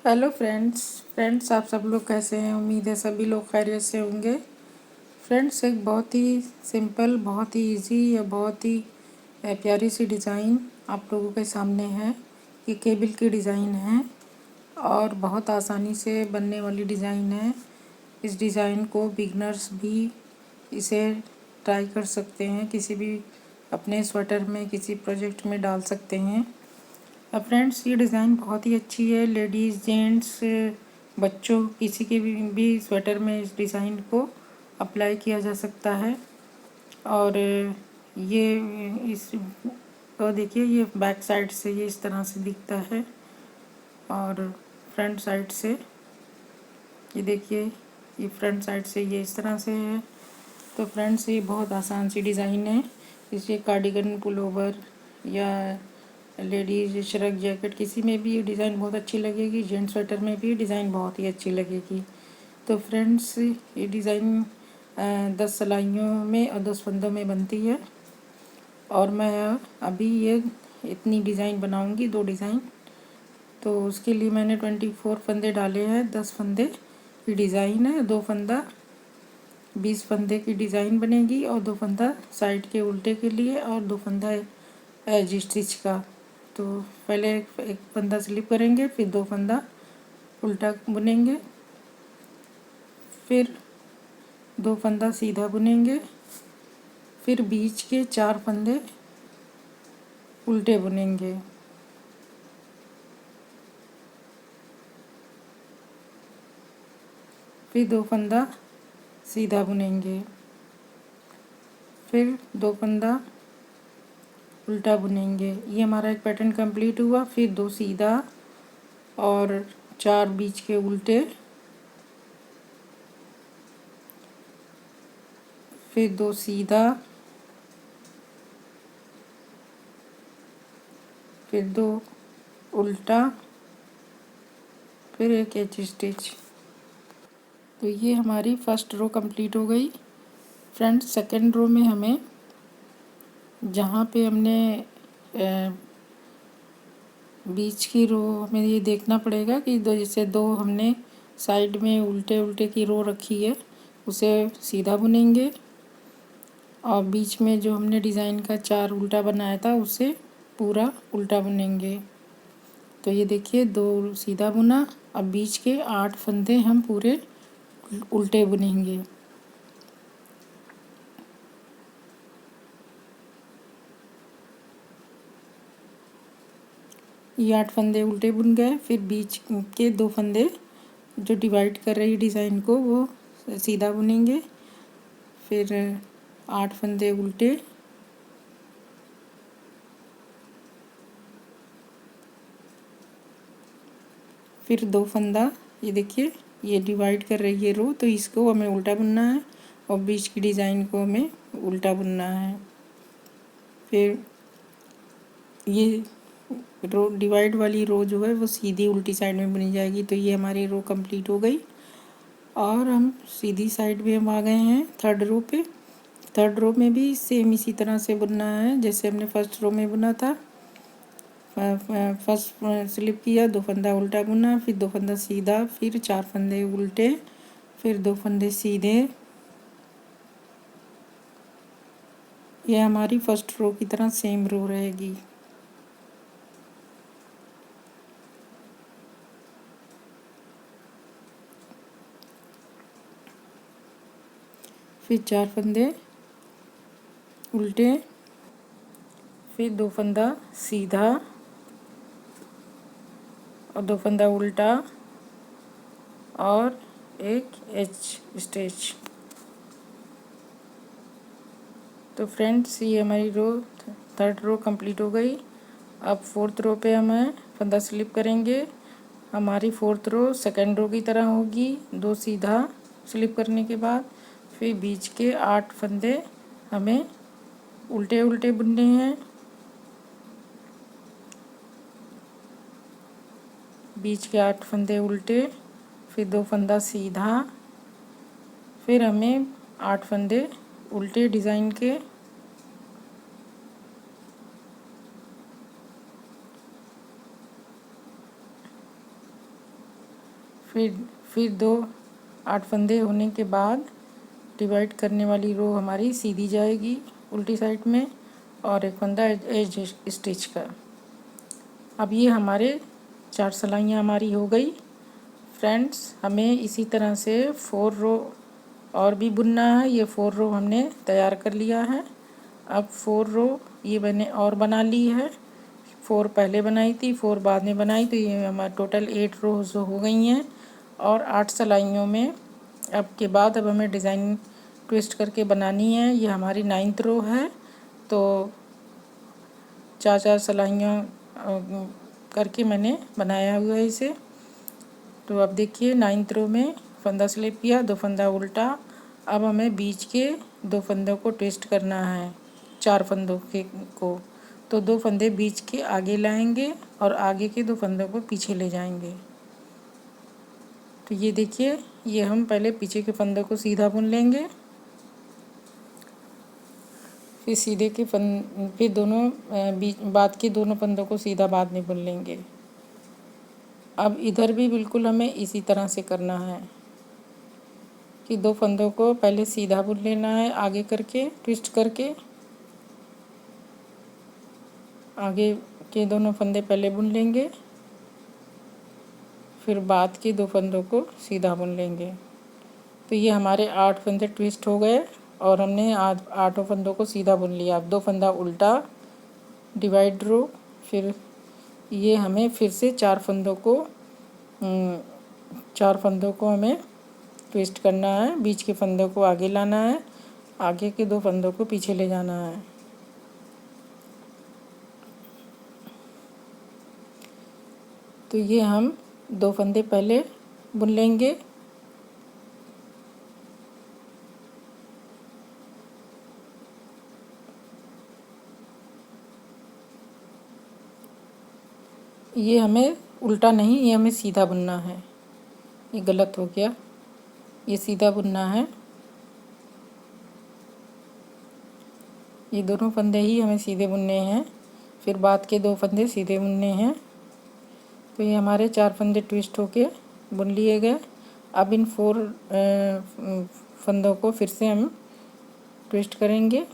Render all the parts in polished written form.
Hello friends आप सब लोग कैसे हैं। उम्मीद है सभी लोग खैरियत से होंगे। फ्रेंड्स, एक बहुत ही सिंपल, बहुत ही इजी या बहुत ही प्यारी सी डिज़ाइन आप लोगों के सामने है। ये केबल की डिज़ाइन है और बहुत आसानी से बनने वाली डिज़ाइन है। इस डिज़ाइन को बिगनर्स भी इसे ट्राई कर सकते हैं, किसी भी अपने स्वेटर में, किसी प्रोजेक्ट में डाल सकते हैं। फ्रेंड्स, ये डिज़ाइन बहुत ही अच्छी है। लेडीज़, जेंट्स, बच्चों, किसी के भी स्वेटर में इस डिज़ाइन को अप्लाई किया जा सकता है। और ये इस तो देखिए, ये बैक साइड से ये इस तरह से दिखता है और फ्रंट साइड से ये देखिए, ये फ्रंट साइड से ये इस तरह से है। तो फ्रेंड्स, ये बहुत आसान सी डिज़ाइन है। इसे कार्डिगन, पुलोवर या लेडीज श्रग जैकेट, किसी में भी ये डिज़ाइन बहुत अच्छी लगेगी। जेंट्स स्वेटर में भी डिज़ाइन बहुत ही अच्छी लगेगी। तो फ्रेंड्स, ये डिज़ाइन 10 सिलाइयों में और 10 फंदों में बनती है और मैं अभी ये इतनी डिज़ाइन बनाऊंगी, 2 डिज़ाइन। तो उसके लिए मैंने 24 फंदे डाले हैं। 10 फंदे की डिज़ाइन है, 2 फंदा 20 फंदे की डिज़ाइन बनेगी और 2 फंदा साइड के उल्टे के लिए और 2 फंदा एज स्टिच का। तो पहले एक फंदा स्लिप करेंगे, फिर 2 फंदा उल्टा बुनेंगे, फिर 2 फंदा सीधा बुनेंगे, फिर बीच के 4 फंदे उल्टे बुनेंगे। फिर 2 फंदा सीधा बुनेंगे, फिर 2 फंदा उल्टा बुनेंगे। ये हमारा एक पैटर्न कंप्लीट हुआ। फिर 2 सीधा और 4 बीच के उल्टे, फिर 2 सीधा, फिर 2 उल्टा, फिर एक एच स्टिच। तो ये हमारी फर्स्ट रो कंप्लीट हो गई। फ्रेंड्स, सेकंड रो में हमें जहाँ पे हमने बीच की रो, हमें ये देखना पड़ेगा कि जैसे 2 हमने साइड में उल्टे उल्टे की रो रखी है, उसे सीधा बुनेंगे और बीच में जो हमने डिज़ाइन का 4 उल्टा बनाया था उसे पूरा उल्टा बुनेंगे। तो ये देखिए, 2 सीधा बुना। अब बीच के 8 फंदे हम पूरे उल्टे बुनेंगे। ये 8 फंदे उल्टे बुन गए। फिर बीच के 2 फंदे जो डिवाइड कर रही डिज़ाइन को वो सीधा बुनेंगे। फिर 8 फंदे उल्टे, फिर 2 फंदा, ये देखिए ये डिवाइड कर रही है रो, तो इसको हमें उल्टा बुनना है और बीच की डिज़ाइन को हमें उल्टा बुनना है। फिर ये रो डिवाइड वाली रो जो है वो सीधी उल्टी साइड में बुनी जाएगी। तो ये हमारी रो कंप्लीट हो गई और हम सीधी साइड में हम आ गए हैं थर्ड रो पे। थर्ड रो में भी सेम इसी तरह से बुनना है जैसे हमने फर्स्ट रो में बुना था। फर्स्ट स्लिप किया, 2 फंदा उल्टा बुना, फिर 2 फंदा सीधा, फिर 4 फंदे उल्टे, फिर 2 फंदे सीधे। ये हमारी फर्स्ट रो की तरह सेम रो रहेगी। फिर 4 फंदे उल्टे, फिर 2 फंदा सीधा और 2 फंदा उल्टा और एक एच स्टिच। तो फ्रेंड्स, ये हमारी रो थर्ड रो कंप्लीट हो गई। अब फोर्थ रो पे हमें फंदा स्लिप करेंगे। हमारी फोर्थ रो सेकेंड रो की तरह होगी। 2 सीधा स्लिप करने के बाद फिर बीच के 8 फंदे हमें उल्टे उल्टे बुनने हैं। बीच के 8 फंदे उल्टे, फिर 2 फंदा सीधा, फिर हमें 8 फंदे उल्टे डिज़ाइन के, फिर दो 8 फंदे होने के बाद डिवाइड करने वाली रो हमारी सीधी जाएगी उल्टी साइड में, और एक फंदा एज स्टिच का। अब ये हमारे 4 सिलाइयाँ हमारी हो गई। फ्रेंड्स, हमें इसी तरह से 4 रो और भी बुनना है। ये 4 रो हमने तैयार कर लिया है। अब 4 रो ये मैंने और बना ली है। 4 पहले बनाई थी, 4 बाद में बनाई, तो ये हमारा टोटल 8 रोज हो गई हैं। और 8 सिलाइयों में अब हमें डिज़ाइन ट्विस्ट करके बनानी है। ये हमारी 9th रो है। तो 4 सिलाइयाँ करके मैंने बनाया हुआ है इसे। तो अब देखिए 9th रो में फंदा स्लिप किया, 2 फंदा उल्टा। अब हमें बीच के 2 फंदों को ट्विस्ट करना है, 4 फंदों के को। तो 2 फंदे बीच के आगे लाएंगे और आगे के 2 फंदों को पीछे ले जाएंगे। तो ये देखिए, ये हम पहले पीछे के फंदों को सीधा बुन लेंगे, फिर फिर दोनों बाद के दोनों फंदों को सीधा बाद में बुन लेंगे। अब इधर भी बिल्कुल हमें इसी तरह से करना है कि 2 फंदों को पहले सीधा बुन लेना है, आगे करके ट्विस्ट करके। आगे के दोनों फंदे पहले बुन लेंगे, फिर बाद के 2 फंदों को सीधा बुन लेंगे। तो ये हमारे 8 फंदे ट्विस्ट हो गए और हमने 8 फंदों को सीधा बुन लिया। अब 2 फंदा उल्टा, डिवाइड रो, फिर ये हमें फिर से 4 फंदों को हमें ट्विस्ट करना है। बीच के फंदों को आगे लाना है, आगे के 2 फंदों को पीछे ले जाना है। तो ये हम 2 फंदे पहले बुन लेंगे। ये हमें उल्टा नहीं, ये हमें सीधा बुनना है। ये गलत हो गया, ये सीधा बुनना है। ये दोनों फंदे ही हमें सीधे बुनने हैं, फिर बाद के 2 फंदे सीधे बुनने हैं। तो ये हमारे 4 फंदे ट्विस्ट होके बुन लिए गए। अब इन 4 फंदों को फिर से हम ट्विस्ट करेंगे।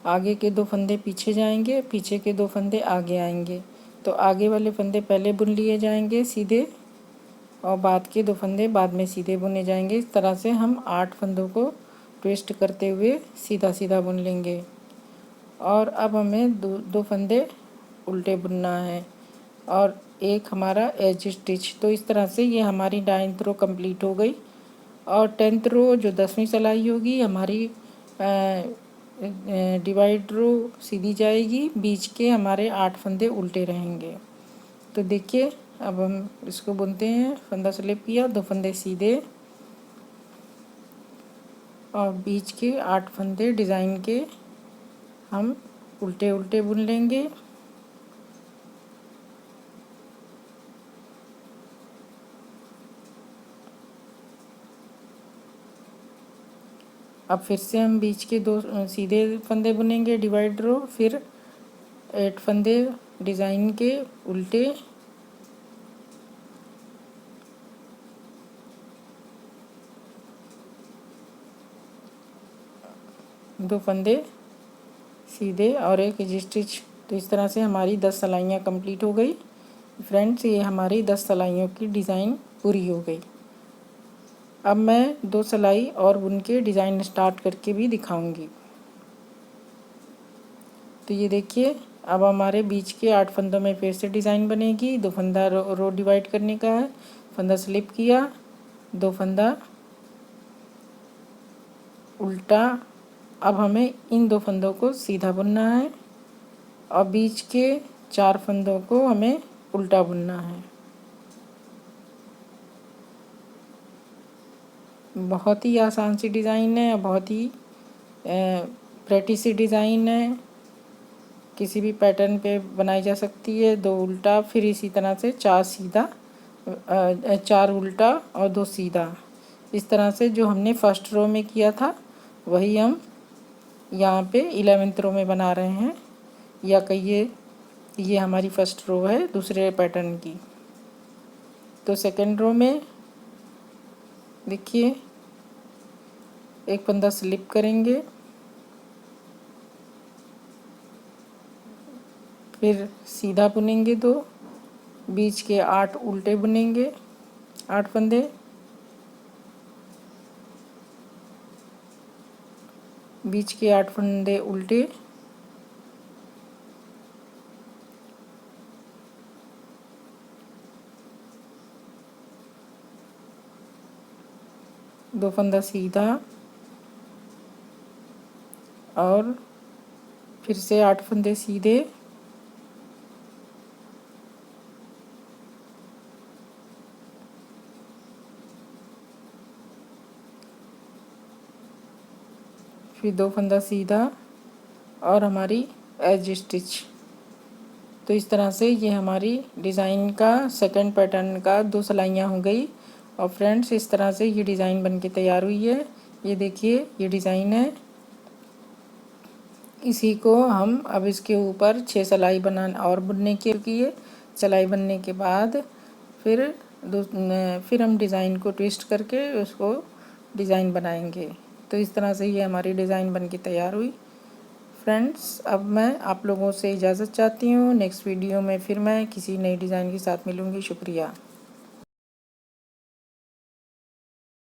आगे के 2 फंदे पीछे जाएंगे, पीछे के 2 फंदे आगे आएंगे। तो आगे वाले फंदे पहले बुन लिए जाएंगे सीधे, और बाद के 2 फंदे बाद में सीधे बुने जाएंगे। इस तरह से हम 8 फंदों को ट्विस्ट करते हुए सीधा सीधा बुन लेंगे। और अब हमें 2 फंदे उल्टे बुनना है और एक हमारा एज स्टिच। तो इस तरह से ये हमारी 9th रो कंप्लीट हो गई। और 10th रो जो 10वीं सिलाई होगी हमारी, डिवाइड रो सीधी जाएगी, बीच के हमारे 8 फंदे उल्टे रहेंगे। तो देखिए, अब हम इसको बुनते हैं। फंदा स्लिप किया, 2 फंदे सीधे और बीच के 8 फंदे डिज़ाइन के हम उल्टे उल्टे बुन लेंगे। अब फिर से हम बीच के 2 सीधे फंदे बुनेंगे, डिवाइड रो, फिर 8 फंदे डिज़ाइन के उल्टे, 2 फंदे सीधे और एक एज स्टिच। तो इस तरह से हमारी 10 सिलाइयाँ कंप्लीट हो गई। फ्रेंड्स, ये हमारी 10 सिलाइयों की डिज़ाइन पूरी हो गई। अब मैं 2 सिलाई और बुन के डिज़ाइन स्टार्ट करके भी दिखाऊंगी। तो ये देखिए, अब हमारे बीच के 8 फंदों में फिर से डिज़ाइन बनेगी। 2 फंदा रो डिवाइड करने का है, फंदा स्लिप किया, 2 फंदा उल्टा। अब हमें इन 2 फंदों को सीधा बुनना है और बीच के 4 फंदों को हमें उल्टा बुनना है। बहुत ही आसान सी डिज़ाइन है, बहुत ही प्रेटी सी डिज़ाइन है। किसी भी पैटर्न पे बनाई जा सकती है। 2 उल्टा, फिर इसी तरह से 4 सीधा, 4 उल्टा और 2 सीधा। इस तरह से जो हमने फर्स्ट रो में किया था वही हम यहाँ पे 11th रो में बना रहे हैं। या कहिए ये हमारी फर्स्ट रो है दूसरे पैटर्न की। तो सेकेंड रो में देखिए एक फंदा स्लिप करेंगे, फिर सीधा बुनेंगे 2, बीच के 8 उल्टे बुनेंगे, 8 फंदे, बीच के 8 फंदे उल्टे, दो फंदा सीधा और फिर से 8 फंदे सीधे, फिर 2 फंदा सीधा और हमारी एज स्टिच। तो इस तरह से ये हमारी डिज़ाइन का सेकंड पैटर्न का 2 सिलाइयाँ हो गई। और फ्रेंड्स इस तरह से ये डिज़ाइन बनके तैयार हुई है। ये देखिए ये डिज़ाइन है। इसी को हम अब इसके ऊपर 6 सिलाई बनाना और बुनने के लिए, सिलाई बनने के बाद फिर हम डिज़ाइन को ट्विस्ट करके उसको डिज़ाइन बनाएंगे। तो इस तरह से ये हमारी डिज़ाइन बनके तैयार हुई। फ्रेंड्स अब मैं आप लोगों से इजाज़त चाहती हूँ। नेक्स्ट वीडियो में फिर मैं किसी नई डिज़ाइन के साथ मिलूँगी। शुक्रिया।